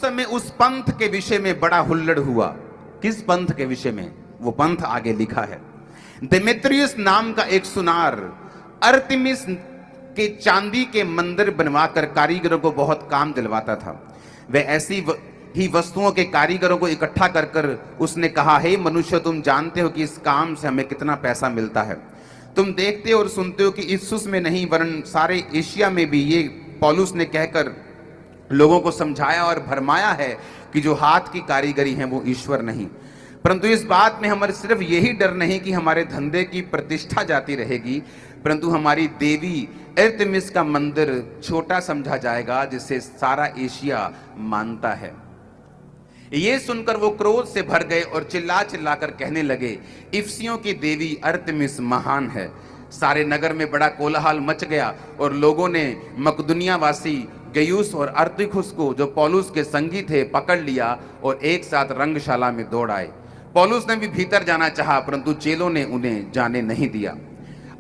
उस समय उस पंथ के विषय में बड़ा हुल्लड़ हुआ। किस पंथ के विषय में? वो पंथ आगे लिखा है। देमेत्रियस नाम का एक सुनार अर्तेमिस के चांदी के मंदिर बनवाकर कारीगरों को बहुत काम दिलवाता था। वह ऐसी ही वस्तुओं के कारीगरों को इकट्ठा कर कर उसने कहा, हे मनुष्य, तुम जानते हो कि इस काम से हमें कितना पैसा मिलता है। तुम देखते और सुनते हो कि इफ्सुस में नहीं वरन सारे एशिया में भी ये पौलुस ने कहकर लोगों को समझाया और भरमाया है कि जो हाथ की कारीगरी है वो ईश्वर नहीं। परंतु इस बात में हमारे सिर्फ यही डर नहीं कि हमारे धंधे की प्रतिष्ठा जाती रहेगी, परंतु हमारी देवी अर्तेमिस का मंदिर छोटा समझा जाएगा जिसे सारा एशिया मानता है। ये सुनकर वो क्रोध से भर गए और चिल्ला चिल्ला कर कहने लगे, इफ्सियों की देवी अर्तेमिस महान है। सारे नगर में बड़ा कोलाहल मच गया और लोगों ने मकदुनिया वासी गयुस और अर्तिखुस को, जो पौलुस के संगी थे, पकड़ लिया और एक साथ रंगशाला में दौड़ आए। पौलुस ने भी भीतर जाना चाहा, परंतु चेलों ने उन्हें जाने नहीं दिया।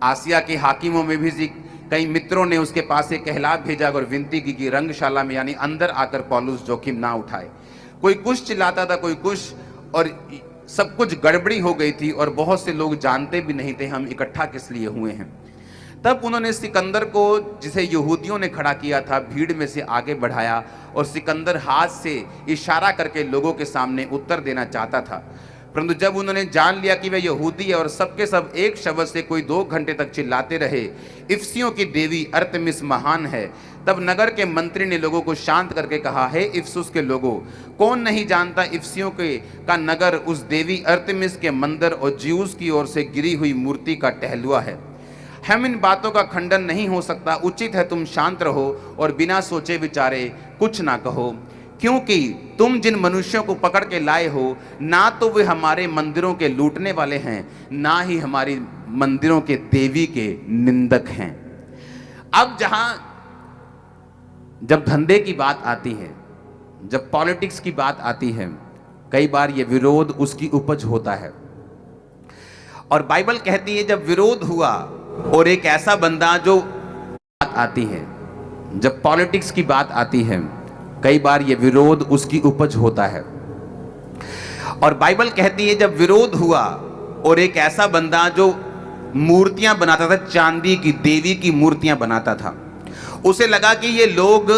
आसिया के हाकिमों में भी कई मित्रों ने उसके पास एक कहलाव भेजा और विनती की कि रंगशाला में यानी अंदर आकर पौलुस जोखिम ना उठाए। कोई कुछ चिल्लाता था, कोई कुछ, और सब कुछ गड़बड़ी हो गई थी और बहुत से लोग जानते भी नहीं थे हम इकट्ठा किस लिए हुए हैं। तब उन्होंने सिकंदर को, जिसे यहूदियों ने खड़ा किया था, भीड़ में से आगे बढ़ाया और सिकंदर हाथ से इशारा करके लोगों के सामने उत्तर देना चाहता था। परंतु जब उन्होंने जान लिया कि वह यहूदी है और सबके सब एक शब्द से कोई 2 घंटे तक चिल्लाते रहे, इफ्सियों की देवी अर्तेमिस महान है, तब नगर के मंत्री ने लोगों को शांत करके कहा, हे इफ्सुस के लोगों, कौन नहीं जानता इफ्सियों के का नगर उस देवी अर्तेमिस के मंदिर और ज्यूस की ओर से गिरी हुई मूर्ति का टहलुआ है। हम इन बातों का खंडन नहीं हो सकता। उचित है तुम शांत रहो और बिना सोचे विचारे कुछ ना कहो, क्योंकि तुम जिन मनुष्यों को पकड़ के लाए हो, ना तो वे हमारे मंदिरों के लूटने वाले हैं, ना ही हमारी मंदिरों के देवी के निंदक हैं। अब जब धंधे की बात आती है, जब पॉलिटिक्स की बात आती है, कई बार ये विरोध उसकी उपज होता है। और बाइबल कहती है जब विरोध हुआ और एक ऐसा बंदा, जो बात आती है, जब पॉलिटिक्स की बात आती है, कई बार ये विरोध उसकी उपज होता है। और बाइबल कहती है जब विरोध हुआ और एक ऐसा बंदा जो मूर्तियां बनाता था, चांदी की देवी की मूर्तियां बनाता था, उसे लगा कि ये लोग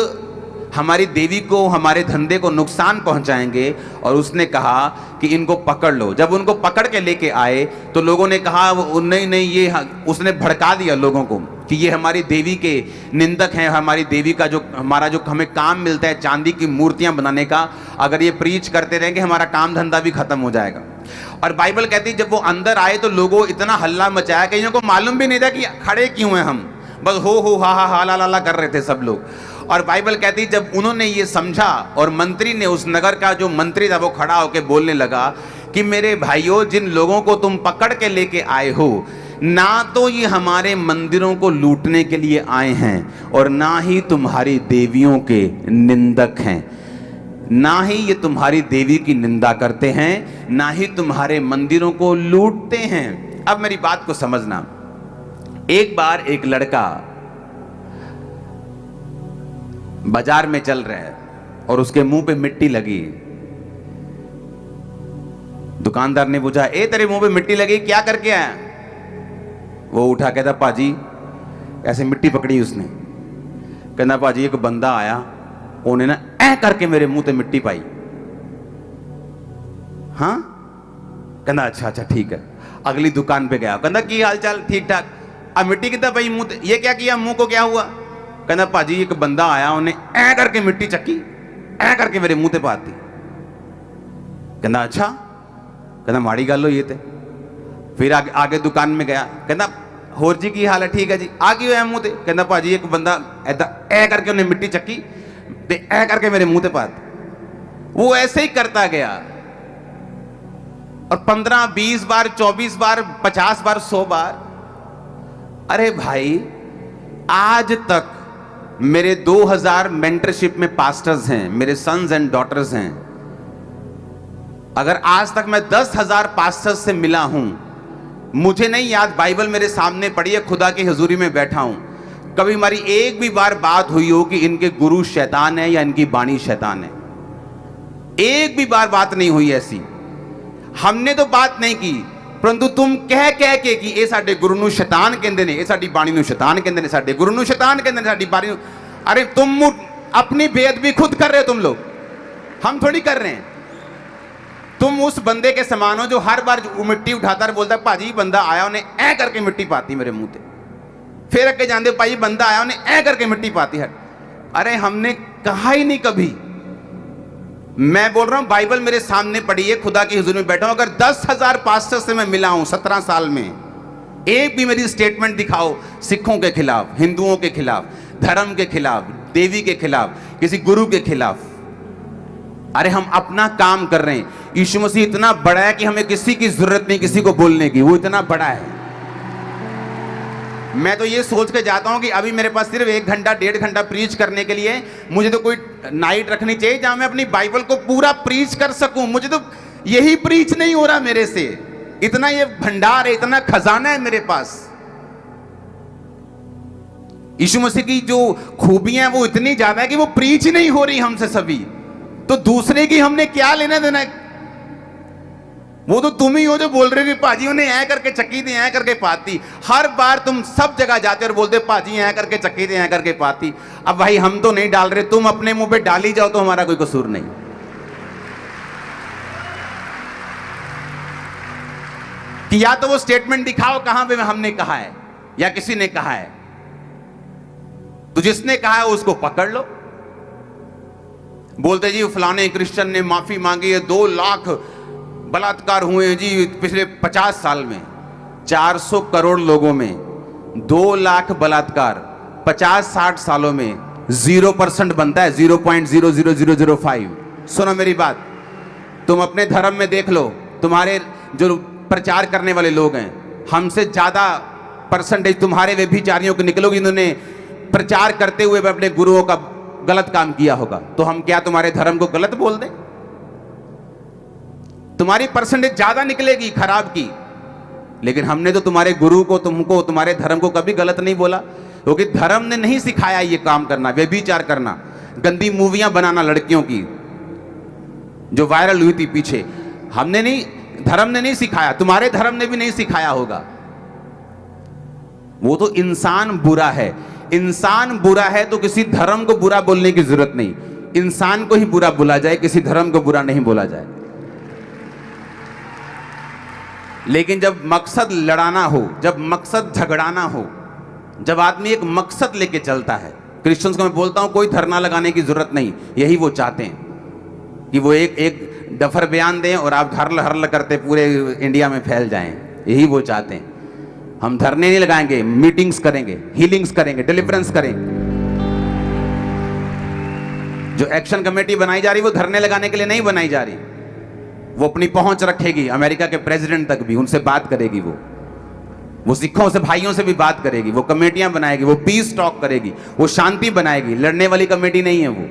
हमारी देवी को, हमारे धंधे को नुकसान पहुंचाएंगे, और उसने कहा कि इनको पकड़ लो। जब उनको पकड़ के लेके आए तो लोगों ने कहा नहीं नहीं, ये, उसने भड़का दिया लोगों को कि ये हमारी देवी के निंदक हैं, हमारी देवी का जो हमें काम मिलता है चांदी की मूर्तियां बनाने का, अगर ये प्रीच करते रहेंगे हमारा काम धंधा भी खत्म हो जाएगा। और बाइबल कहती है जब वो अंदर आए तो लोगों इतना हल्ला मचाया कि इनको मालूम भी नहीं था कि खड़े क्यों हैं हम, बस हो हा हा हा ला ला कर रहे थे सब लोग। और बाइबल कहती जब उन्होंने ये समझा और मंत्री ने, उस नगर का जो मंत्री था, वो खड़ा होकर बोलने लगा कि मेरे भाइयों, जिन लोगों को तुम पकड़ के लेके आए हो, ना तो ये हमारे मंदिरों को लूटने के लिए आए हैं और ना ही तुम्हारी देवियों के निंदक हैं, ना ही ये तुम्हारी देवी की निंदा करते हैं, ना ही तुम्हारे मंदिरों को लूटते हैं। अब मेरी बात को समझना, एक बार एक लड़का बाजार में चल रहा है और उसके मुंह पे मिट्टी लगी। दुकानदार ने पूछा, ए तेरे मुंह पे मिट्टी लगी, क्या करके आया? वो उठा, कहता पाजी, ऐसे मिट्टी पकड़ी उसने, कहना पाजी एक बंदा आया, उन्हें ना ऐ करके मेरे मुंह पे मिट्टी पाई। हाँ, कहना अच्छा अच्छा ठीक है। अगली दुकान पे गया, कहना की हाल चाल, ठीक ठाक। अब मिट्टी कितना पाई मुंह, ये क्या किया, मुंह को क्या हुआ? कहना पाजी एक बंदा आया, उन्हें ऐ करके मिट्टी चक्की, ऐ करके मेरे मुंह पे पाती। कहना अच्छा, कहना माड़ी गल हुई थे। फिर आगे दुकान में गया, कहना होर जी की हाल है, ठीक है जी, आ गई है मुंह ते? कहना पाजी एक बंदा ऐदा ऐ करके उन्हें मिट्टी चक्की ते ऐ करके मेरे मुंह ते पाती। वो ऐसे ही करता गया और 15, 20 बार, 24 बार, 50 बार, 100 बार। अरे भाई, आज तक मेरे 2000 मेंटरशिप में पास्टर्स हैं, मेरे सन्स एंड डॉटर्स हैं। अगर आज तक मैं 10,000 पास्टर्स से मिला हूं, मुझे नहीं याद, बाइबल मेरे सामने पड़ी है, खुदा की हुजूरी में बैठा हूं, कभी हमारी एक भी बार बात हुई हो कि इनके गुरु शैतान है या इनकी बाणी शैतान है। एक भी बार बात नहीं हुई ऐसी। हमने तो बात नहीं की, परंतु तुम कह कह के कि ये साडे गुरु नूं शैतान कहंदे ने, ये साडी बाणी नूं शैतान कहंदे ने, साडे गुरु नूं शैतान कहंदे ने, साडी बाणी नूं। अरे तुम अपनी बेअदबी खुद कर रहे हो तुम लोग, हम थोड़ी कर रहे हैं। तुम उस बंदे के समान हो जो हर बार मिट्टी उठाता है, बोलता है भाजी बंदा आया उन्हें ऐ करके मिट्टी पाती मेरे मुंह पे, फिर अगे जाते हो भाई बंदा आया उन्हें ऐ करके मिट्टी पाती है। अरे हमने कहा ही नहीं कभी। मैं बोल रहा हूं बाइबल मेरे सामने पड़ी है, खुदा की हुजूर में बैठा हूं। अगर 10,000 पास्टर से मैं मिला हूं 17 साल में, एक भी मेरी स्टेटमेंट दिखाओ सिखों के खिलाफ, हिंदुओं के खिलाफ, धर्म के खिलाफ, देवी के खिलाफ, किसी गुरु के खिलाफ। अरे हम अपना काम कर रहे हैं। यीशु मसीह इतना बड़ा है कि हमें किसी की जरूरत नहीं किसी को बोलने की, वो इतना बड़ा है। मैं तो ये सोच के जाता हूं कि अभी मेरे पास सिर्फ 1 घंटा 1.5 घंटा प्रीच करने के लिए, मुझे तो कोई नाइट रखनी चाहिए जहां मैं अपनी बाइबल को पूरा प्रीच कर सकूं। मुझे तो यही प्रीच नहीं हो रहा मेरे से। इतना ये भंडार है, इतना खजाना है मेरे पास। यीशु मसीह की जो खूबियां वो इतनी ज्यादा है कि वो प्रीच ही नहीं हो रही हमसे सभी, तो दूसरे की हमने क्या लेना देना है? वो तो तुम ही हो जो बोल रहे हो कि पाजी उन्हें ऐ करके चक्की थी, ऐ करके पाती। हर बार तुम सब जगह जाते और बोलते पाजी ऐ करके चक्की थी, ऐ करके पाती। अब भाई हम तो नहीं डाल रहे, तुम अपने मुंह पे डाल ही जाओ तो हमारा कोई कसूर नहीं। कि या तो वो स्टेटमेंट दिखाओ कहां पे हमने कहा है या किसी ने कहा है, तो जिसने कहा है उसको पकड़ लो। बोलते जी फलाने क्रिश्चियन ने माफी मांगी है, 2 लाख बलात्कार हुए हैं जी पिछले 50 साल में। 400 करोड़ लोगों में 2 लाख बलात्कार 50-60 सालों में 0% बनता है, 0.00005। सुनो मेरी बात, तुम अपने धर्म में देख लो, तुम्हारे जो प्रचार करने वाले लोग हैं, हमसे ज्यादा परसेंटेज तुम्हारे वे व्यभिचारियों को निकलोगी जिन्होंने प्रचार करते हुए अपने गुरुओं का गलत काम किया होगा। तो हम क्या तुम्हारे धर्म को गलत बोल दें? तुम्हारी परसेंटेज ज्यादा निकलेगी खराब की, लेकिन हमने तो तुम्हारे गुरु को, तुमको, तुम्हारे धर्म को कभी गलत नहीं बोला, क्योंकि धर्म ने नहीं सिखाया ये काम करना, व्यभिचार करना, गंदी मूवियां बनाना लड़कियों की जो वायरल हुई थी पीछे। हमने नहीं, धर्म ने नहीं सिखाया, तुम्हारे धर्म ने भी नहीं सिखाया होगा। वो तो इंसान बुरा है। इंसान बुरा है तो किसी धर्म को बुरा बोलने की जरूरत नहीं। इंसान को ही बुरा बोला जाए, किसी धर्म को बुरा नहीं बोला जाए। लेकिन जब मकसद लड़ाना हो, जब मकसद झगड़ाना हो, जब आदमी एक मकसद लेके चलता है, क्रिश्चियंस को मैं बोलता हूं कोई धरना लगाने की जरूरत नहीं। यही वो चाहते हैं कि वो एक डफर बयान दें और आप हरल हरल करते पूरे इंडिया में फैल जाएं। यही वो चाहते हैं। हम धरने नहीं लगाएंगे, मीटिंग्स करेंगे, हीलिंग्स करेंगे, डिलीवरेंस करेंगे। जो एक्शन कमेटी बनाई जा रही वो धरने लगाने के लिए नहीं बनाई जा रही। वो अपनी पहुंच रखेगी अमेरिका के प्रेसिडेंट तक भी, उनसे बात करेगी। वो सिखों से, भाइयों से भी बात करेगी। वो कमेटियां बनाएगी, वो पीस टॉक करेगी, वो शांति बनाएगी। लड़ने वाली कमेटी नहीं है वो।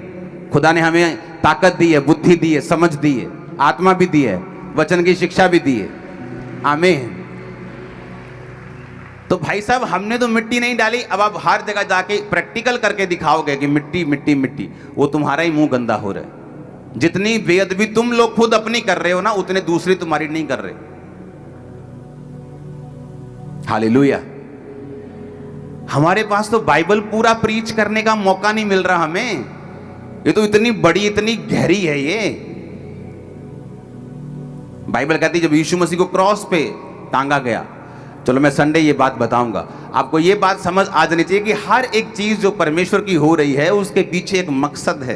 खुदा ने हमें ताकत दी है, बुद्धि दी है, समझ दी है, आत्मा भी दी है, वचन की शिक्षा भी दी है। आमीन। तो भाई साहब हमने तो मिट्टी नहीं डाली, अब आप हर जगह जाके प्रैक्टिकल करके दिखाओगे कि मिट्टी मिट्टी मिट्टी, वो तुम्हारा ही मुंह गंदा हो रहा है। जितनी बेअदबी तुम लोग खुद अपनी कर रहे हो ना, उतने दूसरी तुम्हारी नहीं कर रहे। हालेलुया। हमारे पास तो बाइबल पूरा प्रीच करने का मौका नहीं मिल रहा हमें। ये तो इतनी बड़ी, इतनी गहरी है ये। बाइबल कहती है जब यीशु मसीह को क्रॉस पे टांगा गया, चलो मैं संडे ये बात बताऊंगा आपको। ये बात समझ आ जानी चाहिए कि हर एक चीज जो परमेश्वर की हो रही है उसके पीछे एक मकसद है।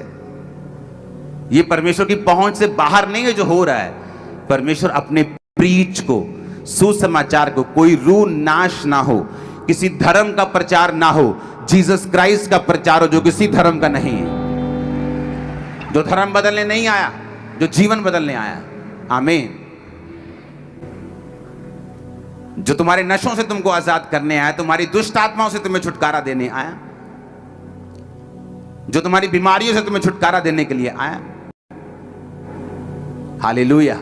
ये परमेश्वर की पहुंच से बाहर नहीं है जो हो रहा है। परमेश्वर अपने प्रीच को, सुसमाचार को, कोई रूह नाश ना हो, किसी धर्म का प्रचार ना हो, जीसस क्राइस्ट का प्रचार हो जो किसी धर्म का नहीं है, जो धर्म बदलने नहीं आया, जो जीवन बदलने आया। आमीन। जो तुम्हारे नशों से तुमको आजाद करने आया, तुम्हारी दुष्ट आत्माओं से तुम्हें छुटकारा देने आया, जो तुम्हारी बीमारियों से तुम्हें छुटकारा देने के लिए आया। हालेलुया।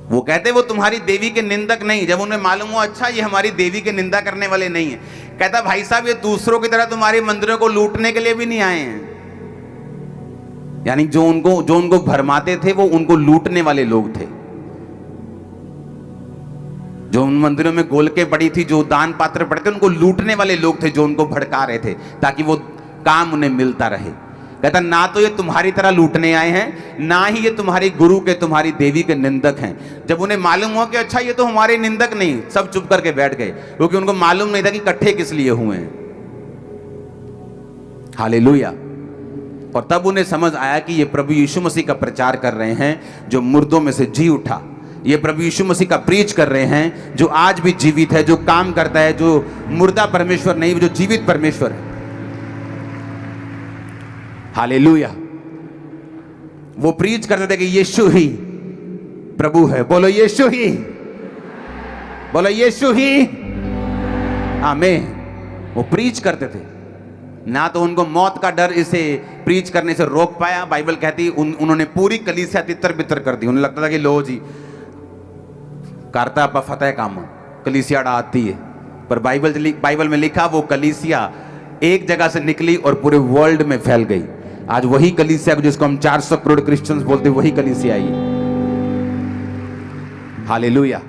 वो कहते वो तुम्हारी देवी के निंदक नहीं। जब उन्हें मालूम हुआ अच्छा ये हमारी देवी के निंदा करने वाले नहीं है, कहता भाई साहब ये दूसरों की तरह तुम्हारे मंदिरों को लूटने के लिए भी नहीं आए हैं। यानी जो उनको भरमाते थे वो उनको लूटने वाले लोग थे। जो उन मंदिरों में गोलकें पड़ी थी, जो दान पात्र पड़े थे, उनको लूटने वाले लोग थे जो उनको भड़का रहे थे ताकि वो काम उन्हें मिलता रहे। कहता ना तो ये तुम्हारी तरह लूटने आए हैं, ना ही ये तुम्हारी गुरु के तुम्हारी देवी के निंदक हैं। जब उन्हें मालूम हुआ कि अच्छा ये तो हमारे निंदक नहीं, सब चुप करके बैठ गए, क्योंकि उनको मालूम नहीं था कि इकट्ठे किस लिए हुए हैं। हालेलुया। और तब उन्हें समझ आया कि ये प्रभु यीशु मसीह का प्रचार कर रहे हैं जो मुर्दों में से जी उठा। ये प्रभु यीशु मसीह का प्रीच कर रहे हैं जो आज भी जीवित है, जो काम करता है, जो मुर्दा परमेश्वर नहीं, जो जीवित परमेश्वर है। हालेलुया। वो प्रीच करते थे कि यीशु ही प्रभु है। बोलो यीशु ही, बोलो यीशु ही, आमीन। वो प्रीच करते थे। ना तो उनको मौत का डर इसे प्रीच करने से रोक पाया। बाइबल कहती उन्होंने पूरी कलीसिया तितर बितर कर दी। उन्हें लगता था कि लो जी करता अपा फतेह काम, कलीसिया डालती है। पर बाइबल में लिखा वो कलीसिया एक जगह से निकली और पूरे वर्ल्ड में फैल गई। आज वही कलीसिया जिसको हम 400 करोड़ क्रिश्चियंस बोलते, वही कलीसिया आई। हालेलुया।